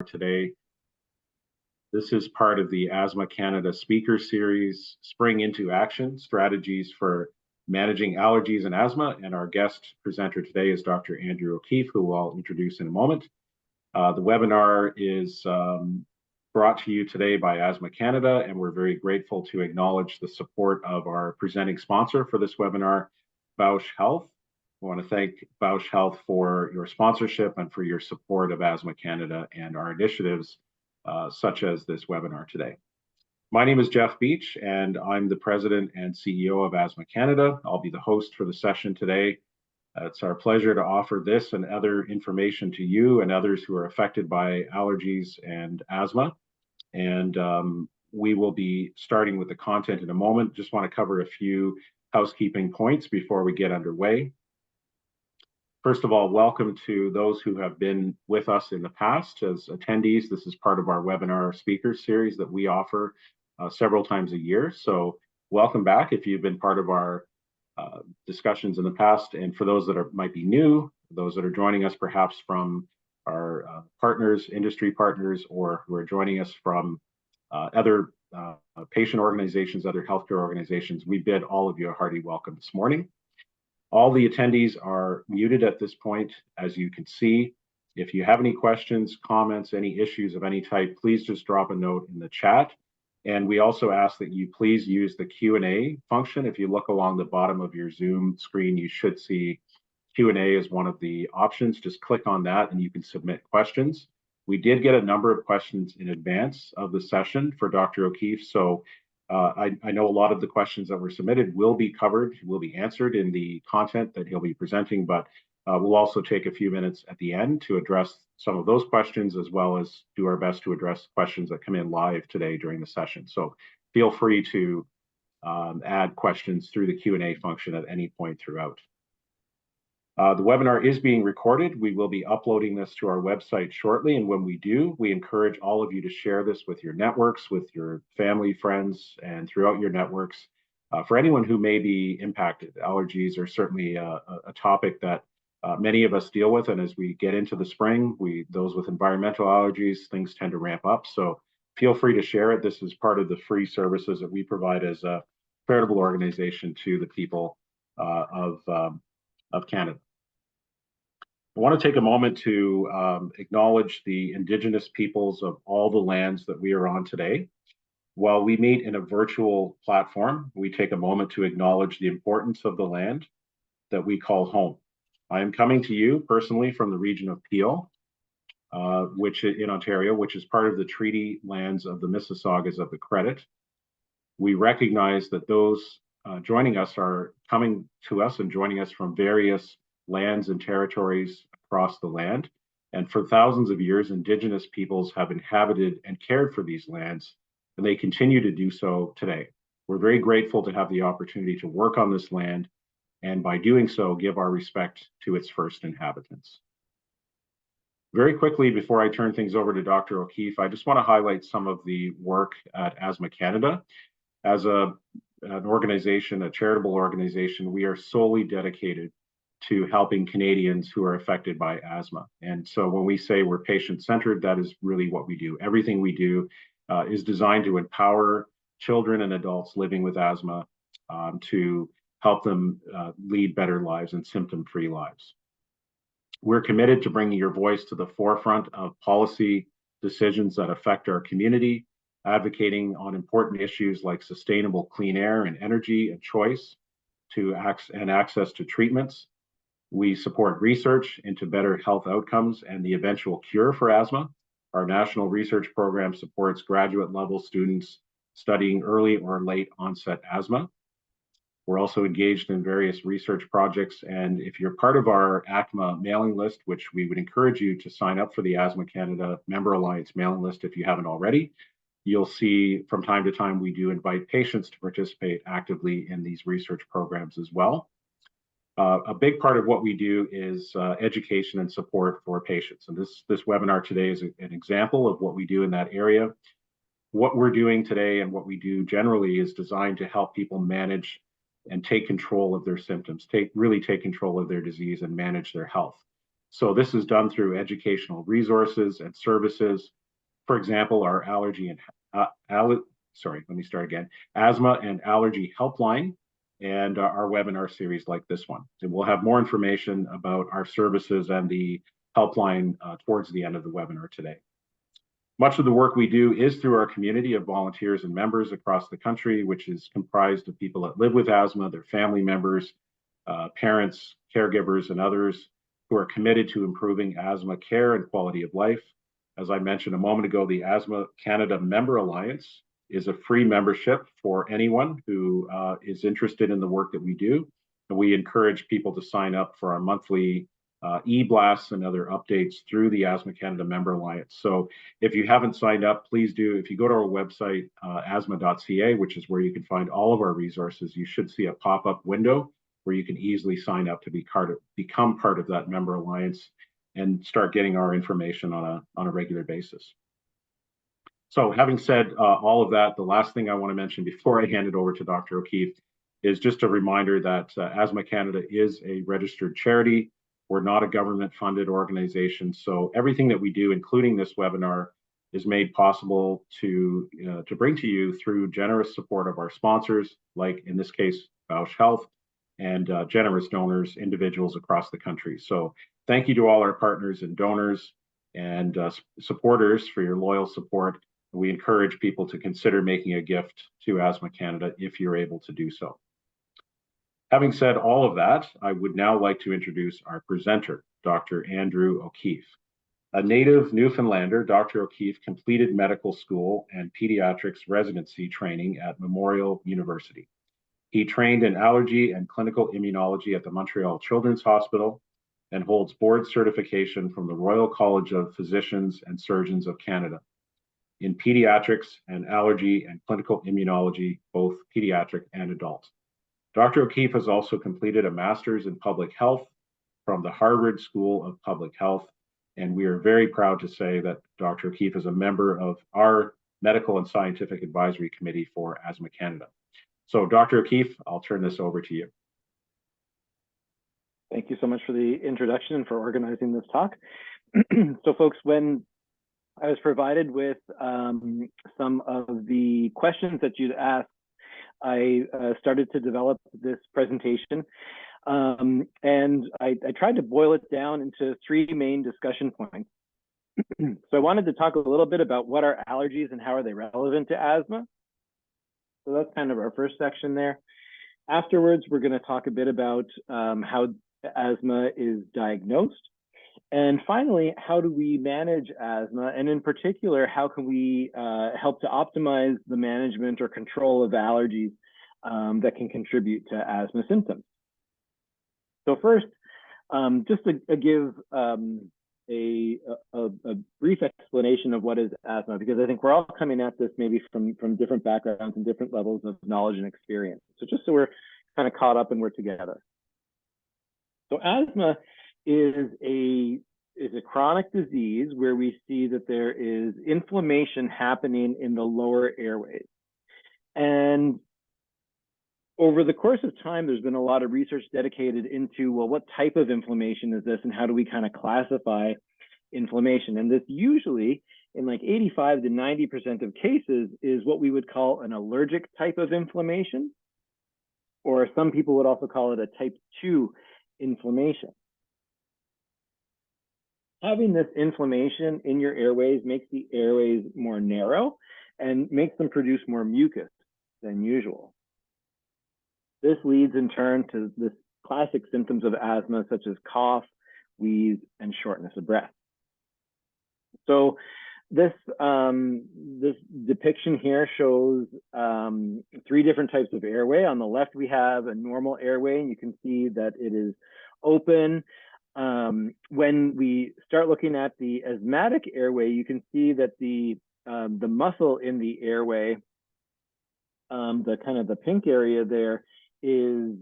today. This is part of the Asthma Canada Speaker Series, Spring into Action, Strategies for Managing Allergies and Asthma. And our guest presenter today is Dr. Andrew O'Keefe, who I'll introduce in a moment. The webinar is brought to you today by Asthma Canada, and we're very grateful to acknowledge the support of our presenting sponsor for this webinar, Bausch Health. I want to thank Bausch Health for your sponsorship and for your support of Asthma Canada and our initiatives such as this webinar today. My name is Jeff Beach, and I'm the President and CEO of Asthma Canada. I'll be the host for the session today. It's our pleasure to offer this and other information to you and others who are affected by allergies and asthma. And we will be starting with the content in a moment. Just want to cover a few housekeeping points before we get underway. First of all, welcome to those who have been with us in the past as attendees. This is part of our webinar speakers series that we offer several times a year. So welcome back if you've been part of our discussions in the past. And for those that might be new, those that are joining us perhaps from our partners, industry partners, or who are joining us from other patient organizations, other healthcare organizations, we bid all of you a hearty welcome this morning. All the attendees are muted at this point, as you can see. If you have any questions, comments, any issues of any type, please just drop a note in the chat. And we also ask that you please use the Q&A function. If you look along the bottom of your Zoom screen, you should see Q&A as one of the options. Just click on that and you can submit questions. We did get a number of questions in advance of the session for Dr. O'Keefe, so I know a lot of the questions that were submitted will be covered, will be answered in the content that he'll be presenting, but we'll also take a few minutes at the end to address some of those questions, as well as do our best to address questions that come in live today during the session. So feel free to add questions through the Q&A function at any point throughout. The webinar is being recorded. We will be uploading this to our website shortly, and when we do, we encourage all of you to share this with your networks, with your family, friends, and throughout your networks. For anyone who may be impacted, allergies are certainly a topic that many of us deal with, and as we get into the spring, those with environmental allergies, things tend to ramp up. So feel free to share it. This is part of the free services that we provide as a charitable organization to the people of Canada. I want to take a moment to acknowledge the Indigenous peoples of all the lands that we are on today. While we meet in a virtual platform, we take a moment to acknowledge the importance of the land that we call home. I am coming to you personally from the region of Peel, which in Ontario, which is part of the treaty lands of the Mississaugas of the Credit. We recognize that those joining us are coming to us and joining us from various lands and territories across the land. And for thousands of years, Indigenous peoples have inhabited and cared for these lands, and they continue to do so today. We're very grateful to have the opportunity to work on this land, and by doing so, give our respect to its first inhabitants. Very quickly, before I turn things over to Dr. O'Keefe, I just want to highlight some of the work at Asthma Canada. As an organization, a charitable organization, we are solely dedicated to helping Canadians who are affected by asthma. And so when we say we're patient-centered, that is really what we do. Everything we do is designed to empower children and adults living with asthma to help them lead better lives and symptom-free lives. We're committed to bringing your voice to the forefront of policy decisions that affect our community, advocating on important issues like sustainable clean air and energy and choice and access to treatments. We support research into better health outcomes and the eventual cure for asthma. Our national research program supports graduate level students studying early or late onset asthma. We're also engaged in various research projects, and if you're part of our ACMA mailing list, which we would encourage you to sign up for the Asthma Canada Member Alliance mailing list if you haven't already, you'll see from time to time we do invite patients to participate actively in these research programs as well. A big part of what we do is education and support for patients. And this webinar today is an example of what we do in that area. What we're doing today and what we do generally is designed to help people manage and take control of their symptoms, really take control of their disease and manage their health. So this is done through educational resources and services. For example, our allergy and let me start again. Asthma and allergy helpline, and our webinar series like this one. And we'll have more information about our services and the helpline towards the end of the webinar today. Much of the work we do is through our community of volunteers and members across the country, which is comprised of people that live with asthma, their family members, parents, caregivers, and others who are committed to improving asthma care and quality of life. As I mentioned a moment ago, the Asthma Canada Member Alliance is a free membership for anyone who is interested in the work that we do. And we encourage people to sign up for our monthly e-blasts and other updates through the Asthma Canada Member Alliance. So if you haven't signed up, please do. If you go to our website, asthma.ca, which is where you can find all of our resources, you should see a pop-up window where you can easily sign up to become part of that member alliance and start getting our information on a regular basis. So having said all of that, the last thing I want to mention before I hand it over to Dr. O'Keefe is just a reminder that Asthma Canada is a registered charity. We're not a government-funded organization, so everything that we do, including this webinar, is made possible to bring to you through generous support of our sponsors, like in this case, Bausch Health, and generous donors, individuals across the country. So thank you to all our partners and donors and supporters for your loyal support. We encourage people to consider making a gift to Asthma Canada if you're able to do so. Having said all of that, I would now like to introduce our presenter, Dr. Andrew O'Keefe. A native Newfoundlander, Dr. O'Keefe completed medical school and pediatrics residency training at Memorial University. He trained in allergy and clinical immunology at the Montreal Children's Hospital and holds board certification from the Royal College of Physicians and Surgeons of Canada in pediatrics and allergy and clinical immunology, both pediatric and adult. Dr. O'Keefe has also completed a master's in public health from the Harvard School of Public Health, and we are very proud to say that Dr. O'Keefe is a member of our Medical and Scientific Advisory Committee for Asthma Canada. So Dr. O'Keefe, I'll turn this over to you. Thank you so much for the introduction and for organizing this talk. So folks, when I was provided with some of the questions that you'd asked, I started to develop this presentation. And I tried to boil it down into three main discussion points. So I wanted to talk a little bit about what are allergies and how are they relevant to asthma. So that's kind of our first section there. Afterwards, we're going to talk a bit about how asthma is diagnosed. And finally, how do we manage asthma? And in particular, how can we help to optimize the management or control of allergies that can contribute to asthma symptoms? So first, just to give a brief explanation of what is asthma, because I think we're all coming at this maybe from different backgrounds and different levels of knowledge and experience. So just so we're kind of caught up and we're together. So asthma is a chronic disease where we see that there is inflammation happening in the lower airways. And over the course of time, there's been a lot of research dedicated into, well, what type of inflammation is this and how do we kind of classify inflammation? And this usually, in like 85 to 90% of cases, is what we would call an allergic type of inflammation, or some people would also call it a type 2 inflammation. Having this inflammation in your airways makes the airways more narrow and makes them produce more mucus than usual. This leads in turn to the classic symptoms of asthma, such as cough, wheeze, and shortness of breath. So this depiction here shows three different types of airway. On the left, we have a normal airway, and you can see that it is open. When we start looking at the asthmatic airway, you can see that the muscle in the airway, the kind of the pink area there, is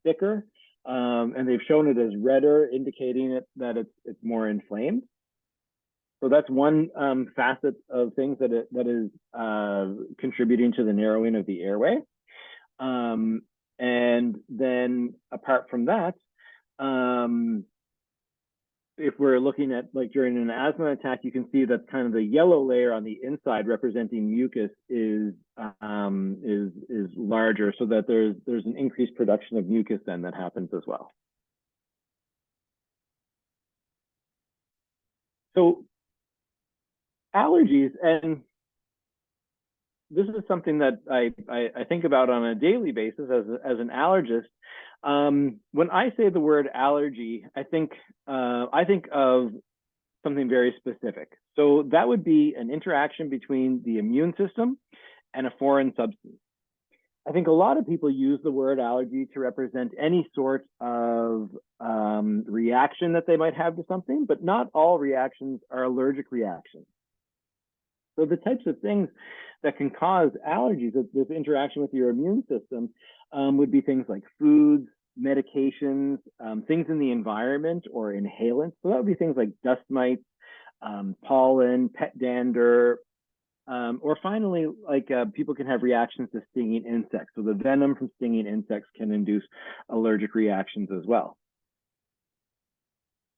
thicker, and they've shown it as redder, indicating that it's more inflamed. So that's one facet of things that is contributing to the narrowing of the airway. And then apart from that, if we're looking at like during an asthma attack, you can see that kind of the yellow layer on the inside representing mucus is larger, so that there's an increased production of mucus then that happens as well. So allergies, and this is something that I think about on a daily basis as an allergist. When I say the word allergy, I think of something very specific. So that would be an interaction between the immune system and a foreign substance. I think a lot of people use the word allergy to represent any sort of reaction that they might have to something, but not all reactions are allergic reactions. So the types of things that can cause allergies, this interaction with your immune system, would be things like foods, medications, things in the environment or inhalants. So that would be things like dust mites, pollen, pet dander, or finally, like people can have reactions to stinging insects. So the venom from stinging insects can induce allergic reactions as well.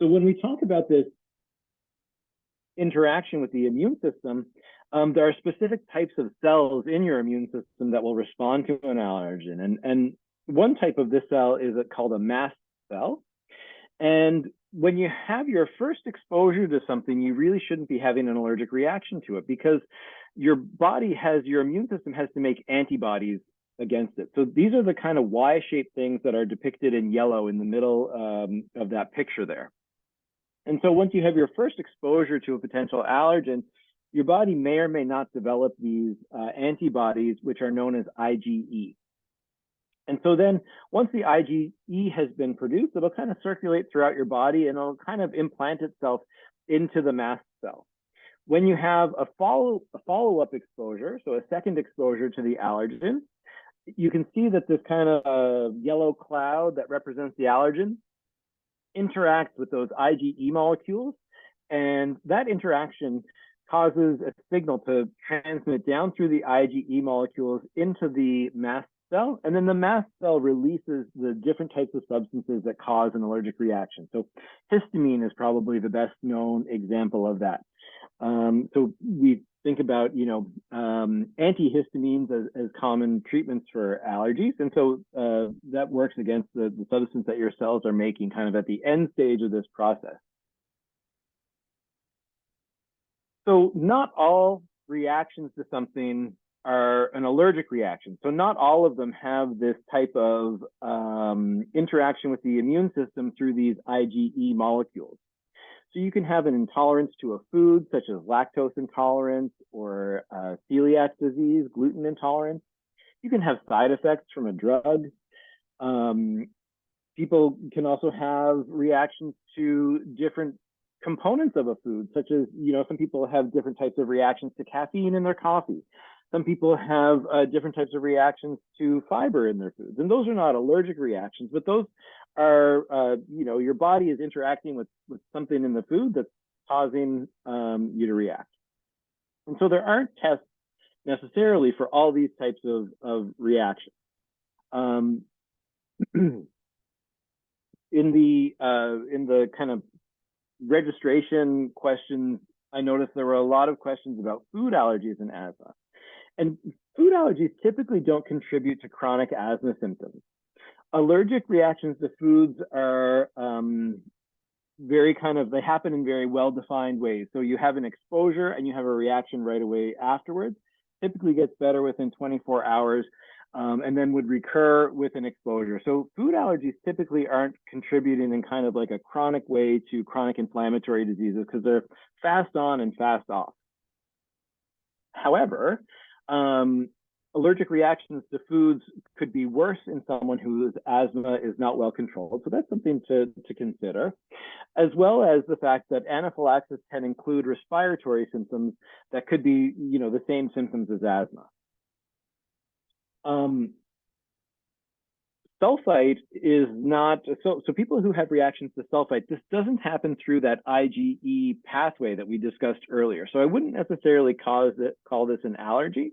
So when we talk about this interaction with the immune system, there are specific types of cells in your immune system that will respond to an allergen. And one type of this cell is called a mast cell. And when you have your first exposure to something, you really shouldn't be having an allergic reaction to it, because your immune system has to make antibodies against it. So these are the kind of Y-shaped things that are depicted in yellow in the middle of that picture there. And so once you have your first exposure to a potential allergen, your body may or may not develop these antibodies, which are known as IgE. And so then once the IgE has been produced, it'll kind of circulate throughout your body and it'll kind of implant itself into the mast cell. When you have a follow-up exposure, so a second exposure to the allergen, you can see that this kind of yellow cloud that represents the allergen interacts with those IgE molecules, and that interaction causes a signal to transmit down through the IgE molecules into the mast cell, and then the mast cell releases the different types of substances that cause an allergic reaction. So histamine is probably the best known example of that. So we think about, antihistamines as common treatments for allergies. And so that works against the substance that your cells are making kind of at the end stage of this process. So not all reactions to something are an allergic reaction. So not all of them have this type of interaction with the immune system through these IgE molecules. So you can have an intolerance to a food, such as lactose intolerance or celiac disease, gluten intolerance. You can have side effects from a drug. People can also have reactions to different components of a food, such as, some people have different types of reactions to caffeine in their coffee. Some people have different types of reactions to fiber in their foods. And those are not allergic reactions, but those are, your body is interacting with something in the food that's causing you to react. And so there aren't tests necessarily for all these types of reactions. In the kind of registration questions, I noticed there were a lot of questions about food allergies and asthma. And food allergies typically don't contribute to chronic asthma symptoms. Allergic reactions to foods are they happen in very well-defined ways. So you have an exposure and you have a reaction right away afterwards. Typically gets better within 24 hours and then would recur with an exposure. So food allergies typically aren't contributing in kind of like a chronic way to chronic inflammatory diseases because they're fast on and fast off. However, allergic reactions to foods could be worse in someone whose asthma is not well controlled. So that's something to consider, as well as the fact that anaphylaxis can include respiratory symptoms that could be, the same symptoms as asthma. Sulfite is not, so people who have reactions to sulfite, this doesn't happen through that IgE pathway that we discussed earlier. So I wouldn't necessarily call this an allergy,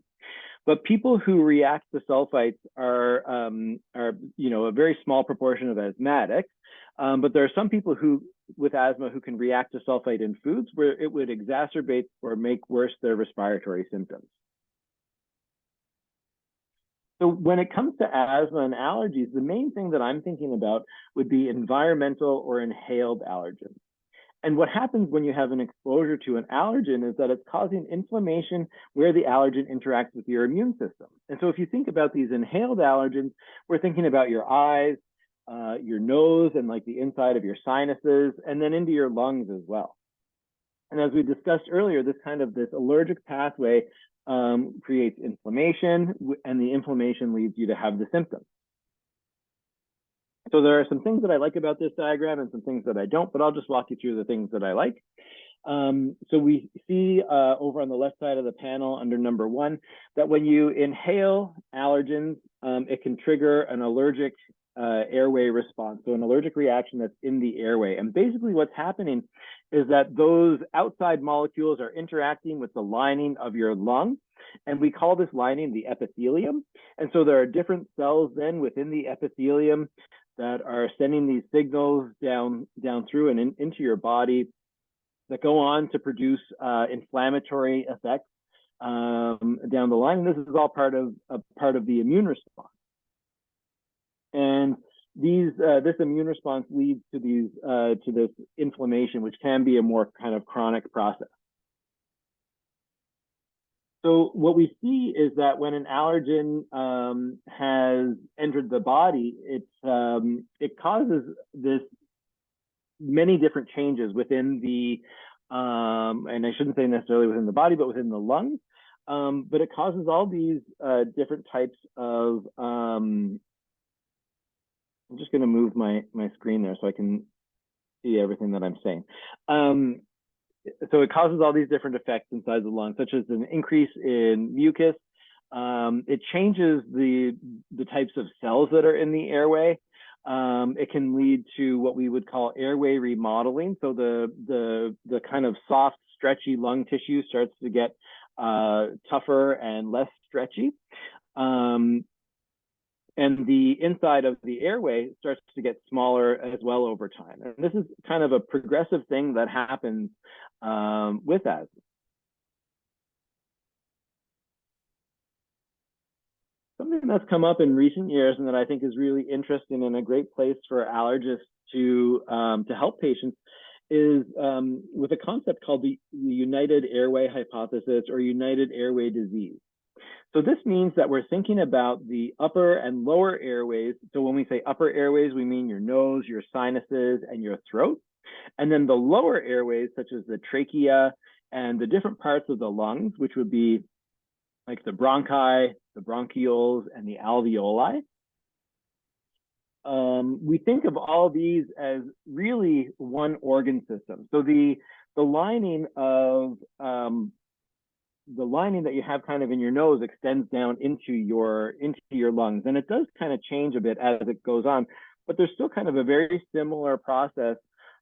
but people who react to sulfites are a very small proportion of asthmatics. But there are some people who with asthma who can react to sulfite in foods where it would exacerbate or make worse their respiratory symptoms. So when it comes to asthma and allergies, the main thing that I'm thinking about would be environmental or inhaled allergens. And what happens when you have an exposure to an allergen is that it's causing inflammation where the allergen interacts with your immune system. And so if you think about these inhaled allergens, we're thinking about your eyes, your nose, and like the inside of your sinuses, and then into your lungs as well. And as we discussed earlier, this allergic pathway creates inflammation, and the inflammation leads you to have the symptoms. So there are some things that I like about this diagram and some things that I don't, but I'll just walk you through the things that I like. So we see over on the left side of the panel under number 1 that when you inhale allergens, it can trigger an allergic airway response, so an allergic reaction that's in the airway. And basically what's happening is that those outside molecules are interacting with the lining of your lung, and we call this lining the epithelium. And so there are different cells then within the epithelium that are sending these signals down through and into your body that go on to produce inflammatory effects down the line. And this is all part of the immune response. And this immune response leads to this inflammation, which can be a more kind of chronic process. So what we see is that when an allergen has entered the body, it causes this many different changes within the, and I shouldn't say necessarily within the body, but within the lungs. But it causes all these different types of, I'm just going to move my screen there so I can see everything that I'm saying. So it causes all these different effects inside the lung, such as an increase in mucus. It changes the types of cells that are in the airway. It can lead to what we would call airway remodeling. So the kind of soft, stretchy lung tissue starts to get tougher and less stretchy. And the inside of the airway starts to get smaller as well over time. And this is kind of a progressive thing that happens with asthma. Something that's come up in recent years and that I think is really interesting and a great place for allergists to help patients is with a concept called the United Airway Hypothesis or United Airway Disease. So this means that we're thinking about the upper and lower airways. So when we say upper airways, we mean your nose, your sinuses, and your throat. And then the lower airways, such as the trachea and the different parts of the lungs, which would be like the bronchi, the bronchioles, and the alveoli. We think of all these as really one organ system. So the lining of the lining that you have kind of in your nose extends down into your lungs, and it does kind of change a bit as it goes on, but there's still kind of a very similar process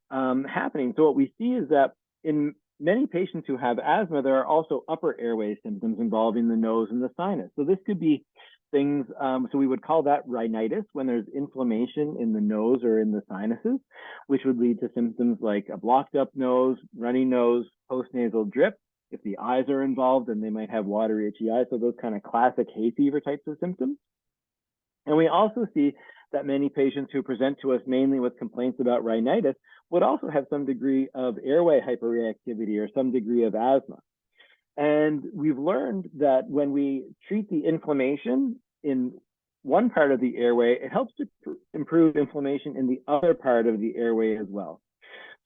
happening. So what we see is that in many patients who have asthma, there are also upper airway symptoms involving the nose and the sinus. So this could be things, so we would call that rhinitis when there's inflammation in the nose or in the sinuses, which would lead to symptoms like a blocked up nose, runny nose, postnasal drip. If the eyes are involved, then they might have watery, itchy eyes. So those kind of classic hay fever types of symptoms. And we also see that many patients who present to us mainly with complaints about rhinitis would also have some degree of airway hyperreactivity or some degree of asthma. And we've learned that when we treat the inflammation in one part of the airway, it helps to improve inflammation in the other part of the airway as well.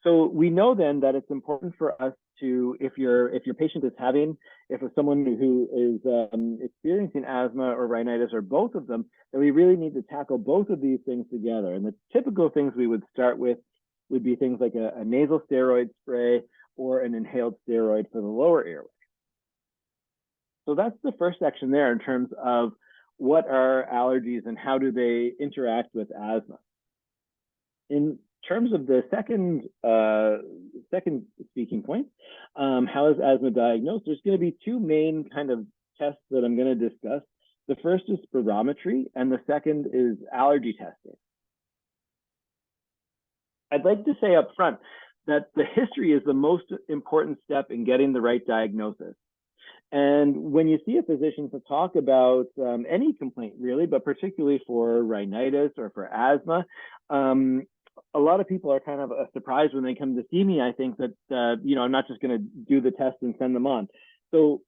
So we know then that it's important for us to, if your patient is if someone who is experiencing asthma or rhinitis or both of them, then we really need to tackle both of these things together. And the typical things we would start with would be things like a nasal steroid spray or an inhaled steroid for the lower airway. So that's the first section there in terms of what are allergies and how do they interact with asthma. In terms of the second speaking point, how is asthma diagnosed? There's going to be two main kind of tests that I'm going to discuss. The first is spirometry, and the second is allergy testing. I'd like to say up front that the history is the most important step in getting the right diagnosis. And when you see a physician to talk about any complaint, really, but particularly for rhinitis or for asthma, a lot of people are kind of surprised when they come to see me. I think that, I'm not just going to do the test and send them on. So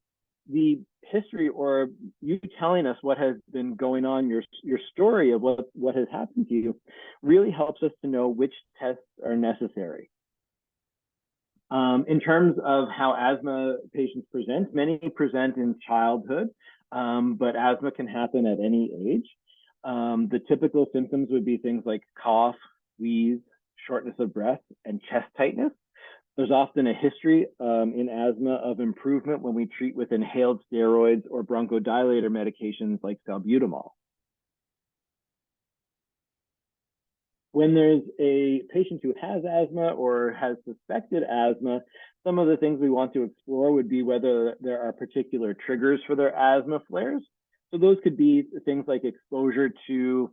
the history, or you telling us what has been going on, your story of what has happened to you, really helps us to know which tests are necessary. In terms of how asthma patients present, many present in childhood, but asthma can happen at any age. The typical symptoms would be things like cough, wheeze, shortness of breath, and chest tightness. There's often a history in asthma of improvement when we treat with inhaled steroids or bronchodilator medications like salbutamol. When there's a patient who has asthma or has suspected asthma, some of the things we want to explore would be whether there are particular triggers for their asthma flares. So those could be things like exposure to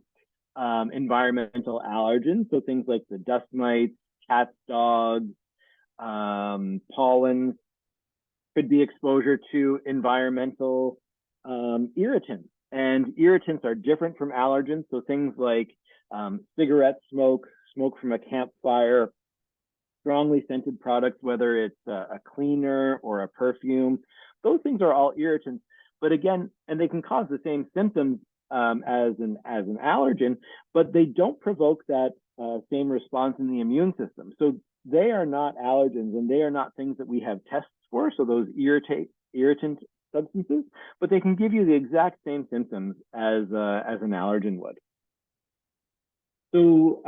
environmental allergens, so things like the dust mites, cats, dogs, pollen. Could be exposure to environmental irritants. And irritants are different from allergens, so things like cigarette smoke, smoke from a campfire, strongly scented products, whether it's a cleaner or a perfume, those things are all irritants. But again, and they can cause the same symptoms as an allergen, but they don't provoke that same response in the immune system. So they are not allergens, and they are not things that we have tests for. So those irritant substances, but they can give you the exact same symptoms as an allergen would. So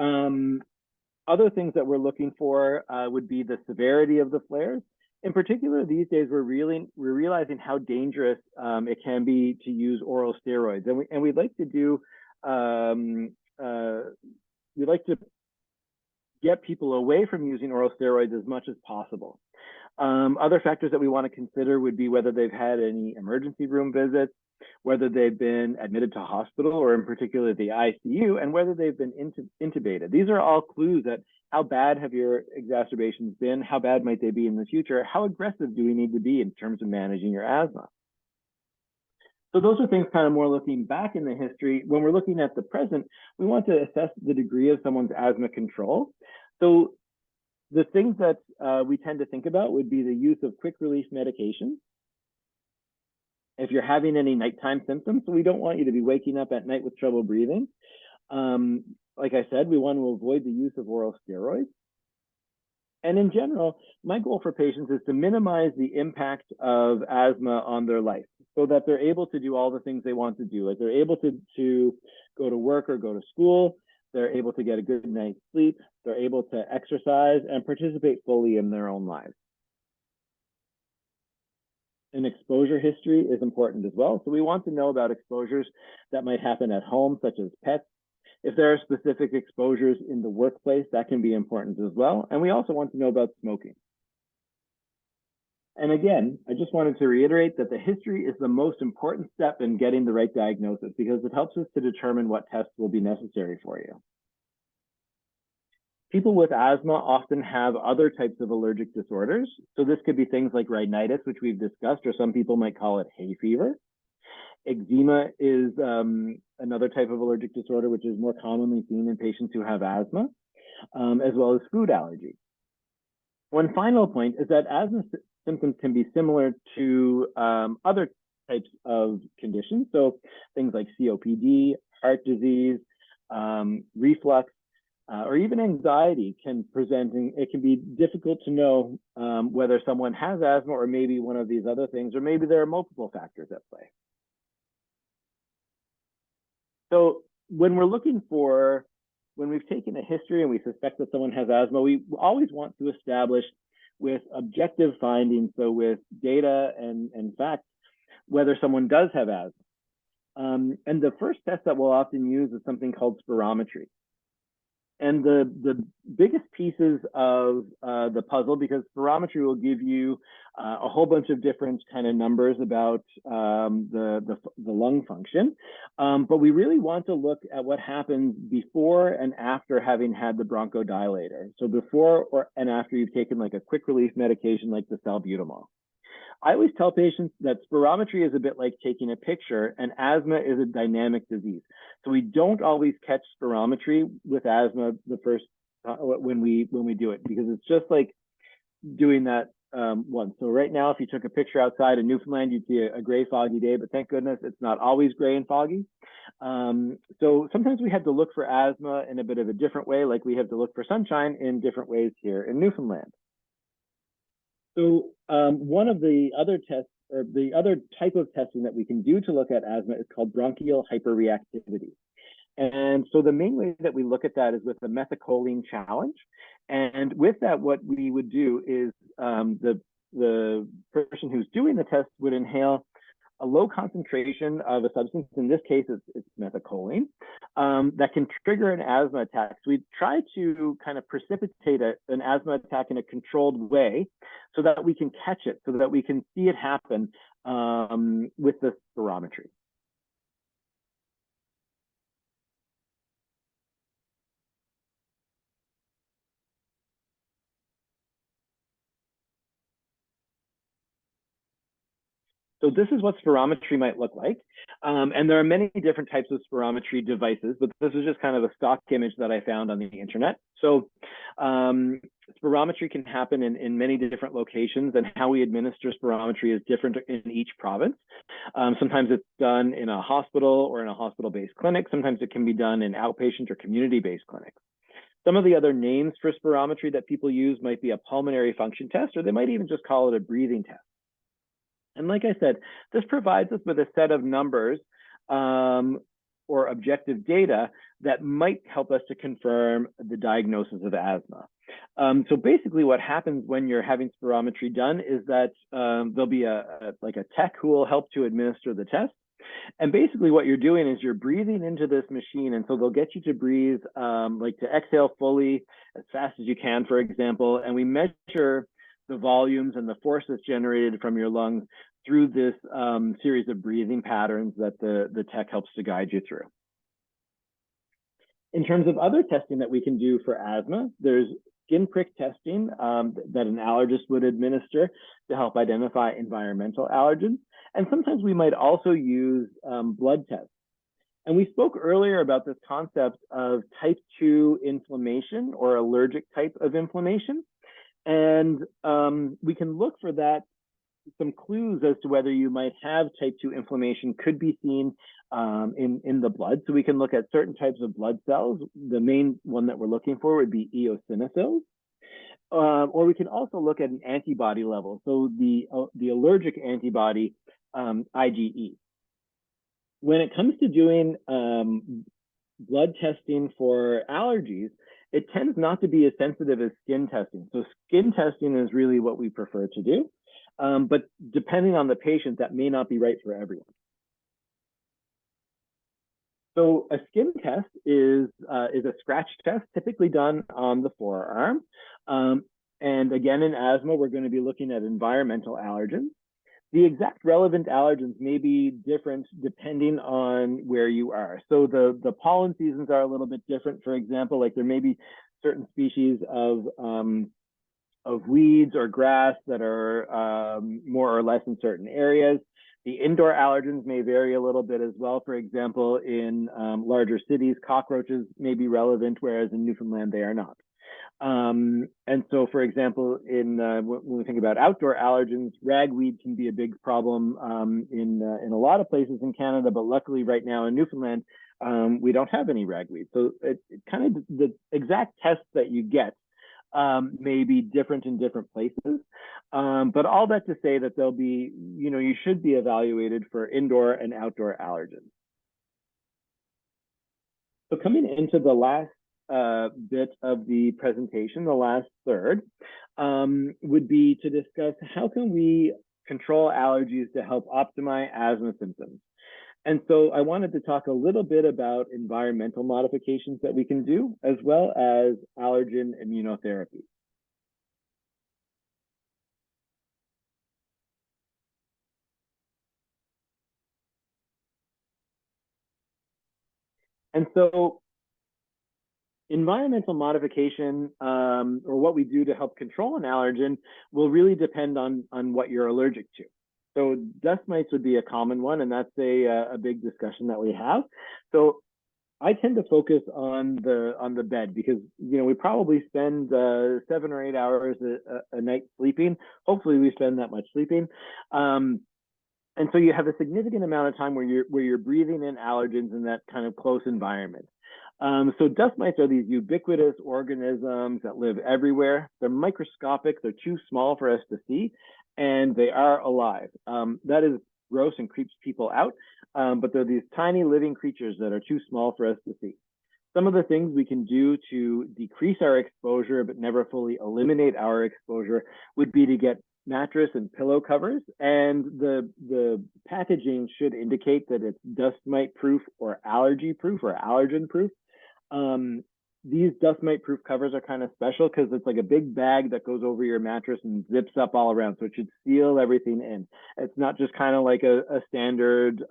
other things that we're looking for would be the severity of the flares. In particular, these days we're realizing how dangerous it can be to use oral steroids, and we'd like to do we'd like to get people away from using oral steroids as much as possible. Other factors that we want to consider would be whether they've had any emergency room visits, whether they've been admitted to hospital, or in particular the ICU, and whether they've been intubated. These are all clues that how bad have your exacerbations been, how bad might they be in the future, how aggressive do we need to be in terms of managing your asthma. So those are things kind of more looking back in the history. When we're looking at the present, we want to assess the degree of someone's asthma control. So the things that we tend to think about would be the use of quick release medications. If you're having any nighttime symptoms, so we don't want you to be waking up at night with trouble breathing. Like I said, we want to avoid the use of oral steroids. And in general, my goal for patients is to minimize the impact of asthma on their life so that they're able to do all the things they want to do. Like they're able to go to work or go to school, they're able to get a good night's sleep, they're able to exercise and participate fully in their own lives. An exposure history is important as well. So we want to know about exposures that might happen at home, such as pets. If there are specific exposures in the workplace, that can be important as well. And we also want to know about smoking. And again, I just wanted to reiterate that the history is the most important step in getting the right diagnosis because it helps us to determine what tests will be necessary for you. People with asthma often have other types of allergic disorders. So this could be things like rhinitis, which we've discussed, or some people might call it hay fever. Eczema is another type of allergic disorder, which is more commonly seen in patients who have asthma, as well as food allergy. One final point is that asthma symptoms can be similar to other types of conditions. So things like COPD, heart disease, reflux, or even anxiety can present, and it can be difficult to know whether someone has asthma or maybe one of these other things, or maybe there are multiple factors at play. So when we've taken a history and we suspect that someone has asthma, we always want to establish with objective findings, so with data and facts, whether someone does have asthma. And the first test that we'll often use is something called spirometry. And the biggest pieces of the puzzle, because spirometry will give you a whole bunch of different kind of numbers about the lung function, but we really want to look at what happens before and after having had the bronchodilator. So before and after you've taken like a quick relief medication like the salbutamol. I always tell patients that spirometry is a bit like taking a picture, and asthma is a dynamic disease. So we don't always catch spirometry with asthma the first when we do it, because it's just like doing that once. So right now, if you took a picture outside in Newfoundland, you'd see a gray, foggy day, but thank goodness it's not always gray and foggy. So sometimes we have to look for asthma in a bit of a different way, like we have to look for sunshine in different ways here in Newfoundland. So one of the other tests, or the other type of testing that we can do to look at asthma, is called bronchial hyperreactivity. And so the main way that we look at that is with the methacholine challenge. And with that, what we would do is the person who's doing the test would inhale a low concentration of a substance, in this case, it's methacholine, that can trigger an asthma attack. So we try to kind of precipitate an asthma attack in a controlled way so that we can catch it, so that we can see it happen with the spirometry. So this is what spirometry might look like. And there are many different types of spirometry devices, but this is just kind of a stock image that I found on the internet. So spirometry can happen in many different locations, and how we administer spirometry is different in each province. Sometimes it's done in a hospital or in a hospital-based clinic. Sometimes it can be done in outpatient or community-based clinics. Some of the other names for spirometry that people use might be a pulmonary function test, or they might even just call it a breathing test. And like I said, this provides us with a set of numbers or objective data that might help us to confirm the diagnosis of asthma. So basically what happens when you're having spirometry done is that there'll be like a tech who will help to administer the test. And basically what you're doing is you're breathing into this machine. And so they'll get you to breathe, like to exhale fully as fast as you can, for example. And we measure the volumes and the force that's generated from your lungs through this series of breathing patterns that the tech helps to guide you through. In terms of other testing that we can do for asthma, there's skin prick testing that an allergist would administer to help identify environmental allergens. And sometimes we might also use blood tests. And we spoke earlier about this concept of type 2 inflammation or allergic type of inflammation. And we can look for that. Some clues as to whether you might have type 2 inflammation could be seen in the blood. So we can look at certain types of blood cells. The main one that we're looking for would be eosinophils. Or we can also look at an antibody level. So the allergic antibody, IgE. When it comes to doing blood testing for allergies, it tends not to be as sensitive as skin testing. So skin testing is really what we prefer to do. But depending on the patient, that may not be right for everyone. So a skin test is a scratch test, typically done on the forearm. And again, in asthma, we're going to be looking at environmental allergens. The exact relevant allergens may be different depending on where you are. So the pollen seasons are a little bit different. For example, like there may be certain species of weeds or grass that are more or less in certain areas. The indoor allergens may vary a little bit as well. For example, in larger cities, cockroaches may be relevant, whereas in Newfoundland, they are not. And so, for example, when we think about outdoor allergens, ragweed can be a big problem in a lot of places in Canada, but luckily right now in Newfoundland, we don't have any ragweed. So it kind of the exact tests that you get may be different in different places. But all that to say that they'll be, you should be evaluated for indoor and outdoor allergens. So coming into the last bit of the presentation, the last third, would be to discuss how can we control allergies to help optimize asthma symptoms. And so I wanted to talk a little bit about environmental modifications that we can do, as well as allergen immunotherapy. And so environmental modification, or what we do to help control an allergen, will really depend on what you're allergic to. So dust mites would be a common one, and that's a big discussion that we have. So I tend to focus on the bed because we probably spend 7 or 8 hours a night sleeping. Hopefully, we spend that much sleeping. And so you have a significant amount of time where you're breathing in allergens in that kind of close environment. So dust mites are these ubiquitous organisms that live everywhere. They're microscopic, they're too small for us to see, and they are alive. That is gross and creeps people out, but they're these tiny living creatures that are too small for us to see. Some of the things we can do to decrease our exposure but never fully eliminate our exposure would be to get mattress and pillow covers, and the packaging should indicate that it's dust mite proof or allergy proof or allergen proof. These dust mite proof covers are kind of special because it's like a big bag that goes over your mattress and zips up all around, so it should seal everything in. It's not just kind of like a standard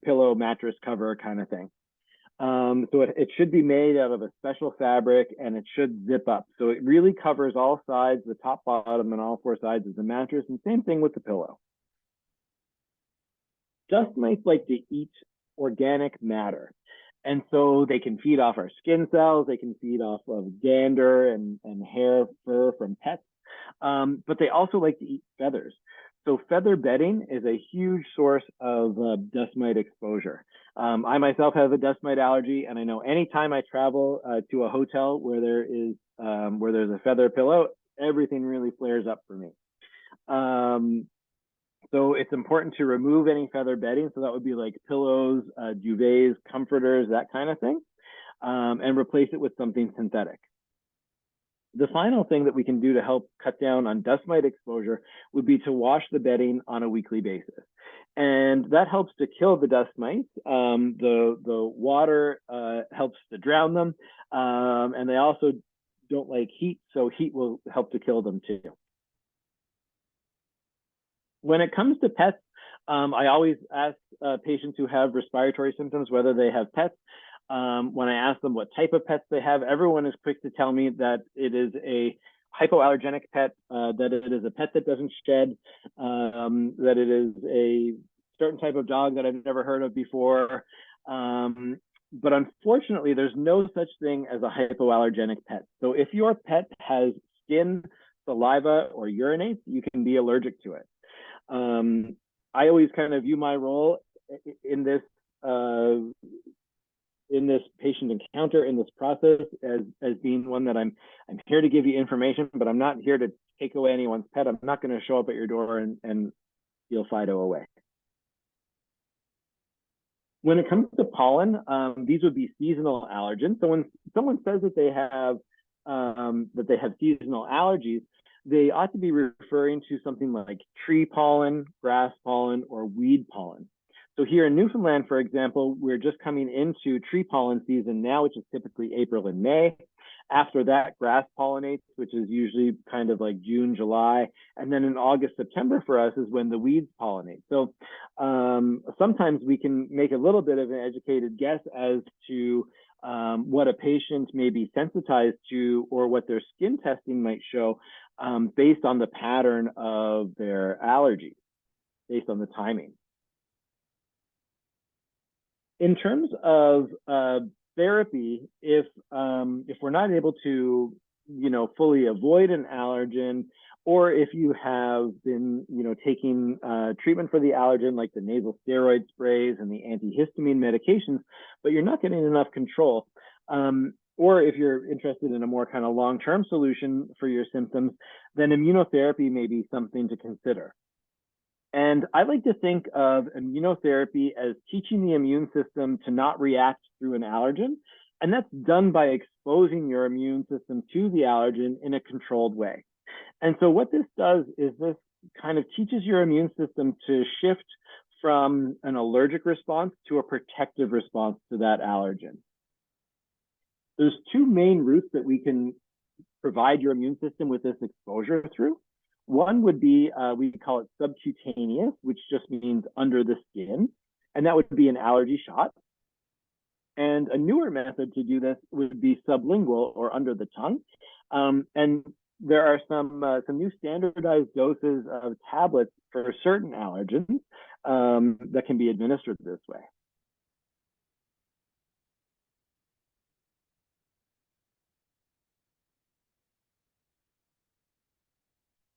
pillow mattress cover kind of thing. So it should be made out of a special fabric, and it should zip up. So it really covers all sides, the top, bottom, and all 4 sides of the mattress, and same thing with the pillow. Dust mites like to eat organic matter. And so they can feed off our skin cells, they can feed off of dander and hair, fur from pets, but they also like to eat feathers. So feather bedding is a huge source of dust mite exposure. I myself have a dust mite allergy, and I know anytime I travel to a hotel where there's a feather pillow, everything really flares up for me. So it's important to remove any feather bedding. So that would be like pillows, duvets, comforters, that kind of thing, and replace it with something synthetic. The final thing that we can do to help cut down on dust mite exposure would be to wash the bedding on a weekly basis. And that helps to kill the dust mites. The water helps to drown them, and they also don't like heat, so heat will help to kill them too. When it comes to pets, I always ask patients who have respiratory symptoms whether they have pets. When I ask them what type of pets they have, everyone is quick to tell me that it is a hypoallergenic pet, that it is a pet that doesn't shed, that it is a certain type of dog that I've never heard of before. But unfortunately, there's no such thing as a hypoallergenic pet. So if your pet has skin, saliva, or urinates, you can be allergic to it. I always kind of view my role in this patient encounter, in this process, as being one that I'm here to give you information, but I'm not here to take away anyone's pet. I'm not going to show up at your door and steal Fido away. When it comes to pollen, these would be seasonal allergens. So when someone says that they have seasonal allergies, they ought to be referring to something like tree pollen, grass pollen, or weed pollen. So here in Newfoundland, for example, we're just coming into tree pollen season now, which is typically April and May. After that, grass pollinates, which is usually kind of like June, July. And then in August, September for us is when the weeds pollinate. So sometimes we can make a little bit of an educated guess as to what a patient may be sensitized to or what their skin testing might show based on the pattern of their allergy, based on the timing. In terms of therapy, if we're not able to, fully avoid an allergen, or if you have been, taking treatment for the allergen, like the nasal steroid sprays and the antihistamine medications, but you're not getting enough control, or if you're interested in a more kind of long-term solution for your symptoms, then immunotherapy may be something to consider. And I like to think of immunotherapy as teaching the immune system to not react through an allergen. And that's done by exposing your immune system to the allergen in a controlled way. And so what this does is this kind of teaches your immune system to shift from an allergic response to a protective response to that allergen. There's two main routes that we can provide your immune system with this exposure through. One would be, we call it subcutaneous, which just means under the skin, and that would be an allergy shot. And a newer method to do this would be sublingual or under the tongue. And there are some new standardized doses of tablets for certain allergens that can be administered this way.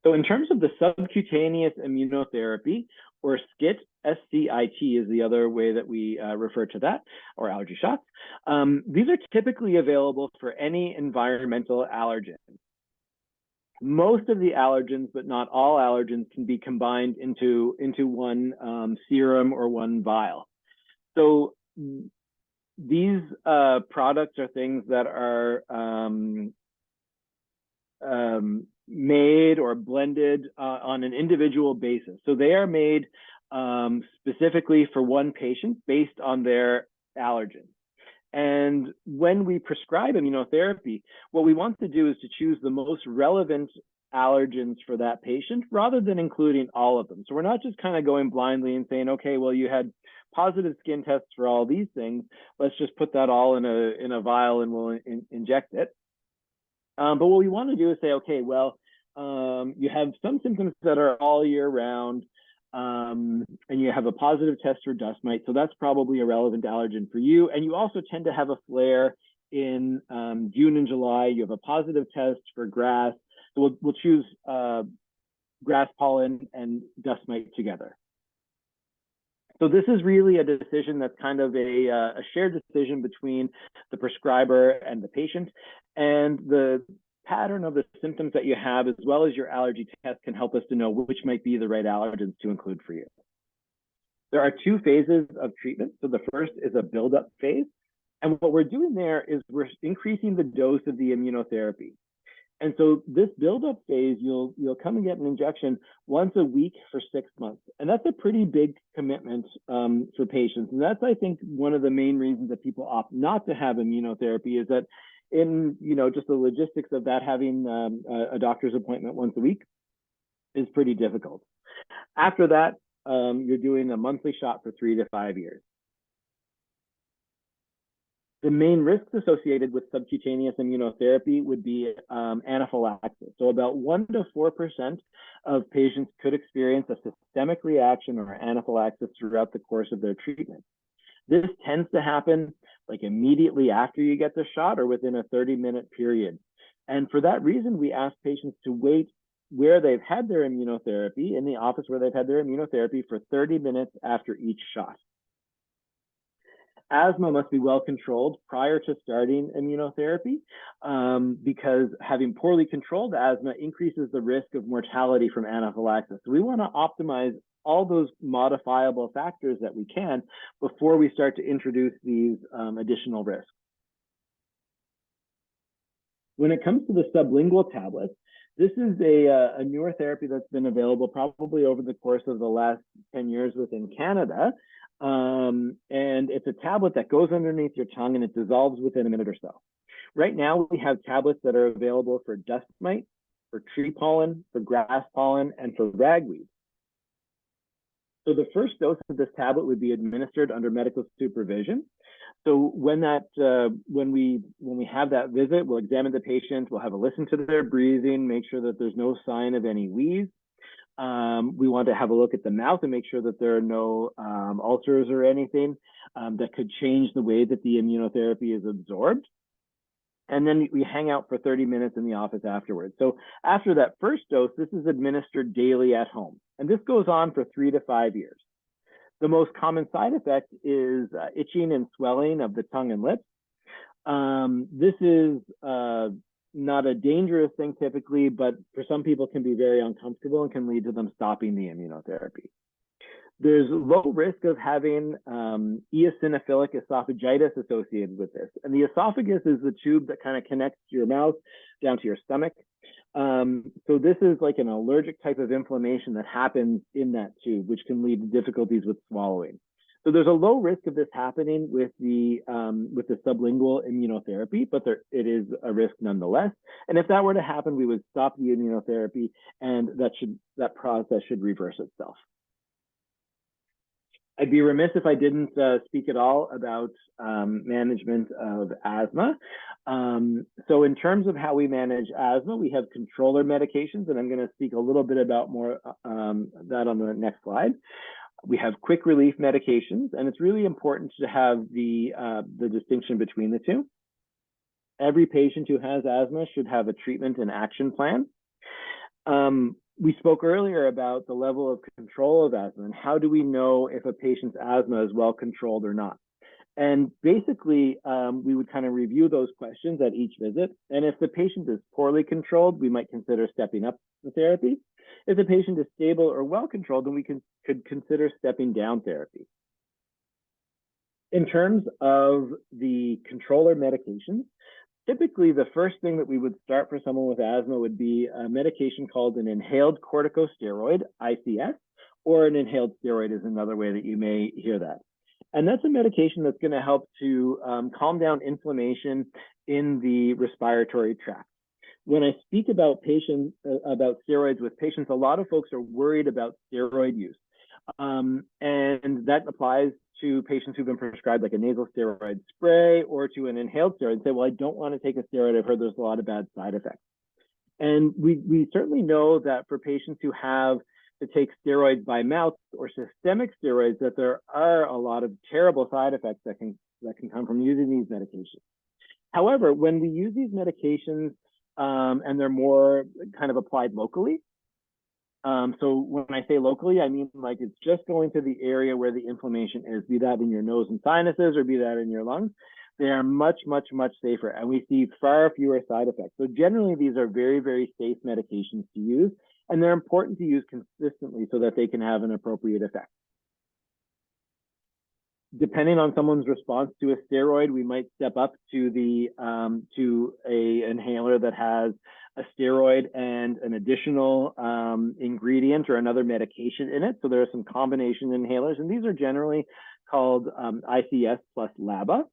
So in terms of the subcutaneous immunotherapy, or SCIT, S-C-I-T is the other way that we refer to that, or allergy shots. These are typically available for any environmental allergen. Most of the allergens, but not all allergens, can be combined into one serum or one vial. So these products are things that are made or blended on an individual basis. So they are made specifically for one patient based on their allergen. And when we prescribe immunotherapy, what we want to do is to choose the most relevant allergens for that patient rather than including all of them. So we're not just kind of going blindly and saying, okay, well, you had positive skin tests for all these things. Let's just put that all in a vial and we'll inject it. But what we want to do is say, okay, well, you have some symptoms that are all year round, and you have a positive test for dust mite, so that's probably a relevant allergen for you. And you also tend to have a flare in June and July. You have a positive test for grass, so we'll choose grass pollen and dust mite together. So this is really a decision that's kind of a shared decision between the prescriber and the patient, and the pattern of the symptoms that you have, as well as your allergy test, can help us to know which might be the right allergens to include for you. There are two phases of treatment. So the first is a buildup phase. And what we're doing there is we're increasing the dose of the immunotherapy. And so this buildup phase, you'll come and get an injection once a week for 6 months. And that's a pretty big commitment for patients. And that's, I think, one of the main reasons that people opt not to have immunotherapy, is that in, just the logistics of that, having a doctor's appointment once a week is pretty difficult. After that, you're doing a monthly shot for 3 to 5 years. The main risks associated with subcutaneous immunotherapy would be anaphylaxis. So about 1 to 4% of patients could experience a systemic reaction or anaphylaxis throughout the course of their treatment. This tends to happen like immediately after you get the shot or within a 30-minute period. And for that reason, we ask patients to wait where they've had their immunotherapy, in the office where they've had their immunotherapy, for 30 minutes after each shot. Asthma must be well controlled prior to starting immunotherapy, because having poorly controlled asthma increases the risk of mortality from anaphylaxis. So we want to optimize all those modifiable factors that we can before we start to introduce these additional risks. When it comes to the sublingual tablets, this is a newer therapy that's been available probably over the course of the last 10 years within Canada. And it's a tablet that goes underneath your tongue and it dissolves within a minute or so. Right now, we have tablets that are available for dust mite, for tree pollen, for grass pollen, and for ragweed. So the first dose of this tablet would be administered under medical supervision. So when we have that visit, we'll examine the patient, we'll have a listen to their breathing, make sure that there's no sign of any wheeze. We want to have a look at the mouth and make sure that there are no ulcers or anything that could change the way that the immunotherapy is absorbed. And then we hang out for 30 minutes in the office afterwards. So after that first dose, this is administered daily at home. And this goes on for 3 to 5 years. The most common side effect is itching and swelling of the tongue and lips. This is not a dangerous thing typically, but for some people can be very uncomfortable and can lead to them stopping the immunotherapy. There's low risk of having eosinophilic esophagitis associated with this. And the esophagus is the tube that kind of connects your mouth down to your stomach. So this is like an allergic type of inflammation that happens in that tube, which can lead to difficulties with swallowing. So there's a low risk of this happening with the sublingual immunotherapy, but it is a risk nonetheless. And if that were to happen, we would stop the immunotherapy, and that process should reverse itself. I'd be remiss if I didn't speak at all about management of asthma. So in terms of how we manage asthma, we have controller medications, and I'm going to speak a little bit about more that on the next slide. We have quick relief medications, and it's really important to have the distinction between the two. Every patient who has asthma should have a treatment and action plan. We spoke earlier about the level of control of asthma and how do we know if a patient's asthma is well controlled or not. And basically, we would kind of review those questions at each visit. And if the patient is poorly controlled, we might consider stepping up the therapy. If the patient is stable or well controlled, then we could consider stepping down therapy. In terms of the controller medications, typically, the first thing that we would start for someone with asthma would be a medication called an inhaled corticosteroid, ICS, or an inhaled steroid is another way that you may hear that. And that's a medication that's going to help to calm down inflammation in the respiratory tract. When I speak about steroids with patients, a lot of folks are worried about steroid use. And that applies to patients who've been prescribed like a nasal steroid spray or to an inhaled steroid and say, well, I don't want to take a steroid. I've heard there's a lot of bad side effects. And we certainly know that for patients who have to take steroids by mouth or systemic steroids, that there are a lot of terrible side effects that can come from using these medications. However, when we use these medications and they're more kind of applied locally, so when I say locally, I mean like it's just going to the area where the inflammation is, be that in your nose and sinuses or be that in your lungs. They are much, much, much safer, and we see far fewer side effects. So generally, these are very, very safe medications to use, and they're important to use consistently so that they can have an appropriate effect. Depending on someone's response to a steroid, we might step up to a inhaler that has a steroid and an additional ingredient or another medication in it. So there are some combination inhalers, and these are generally called ICS plus LABA.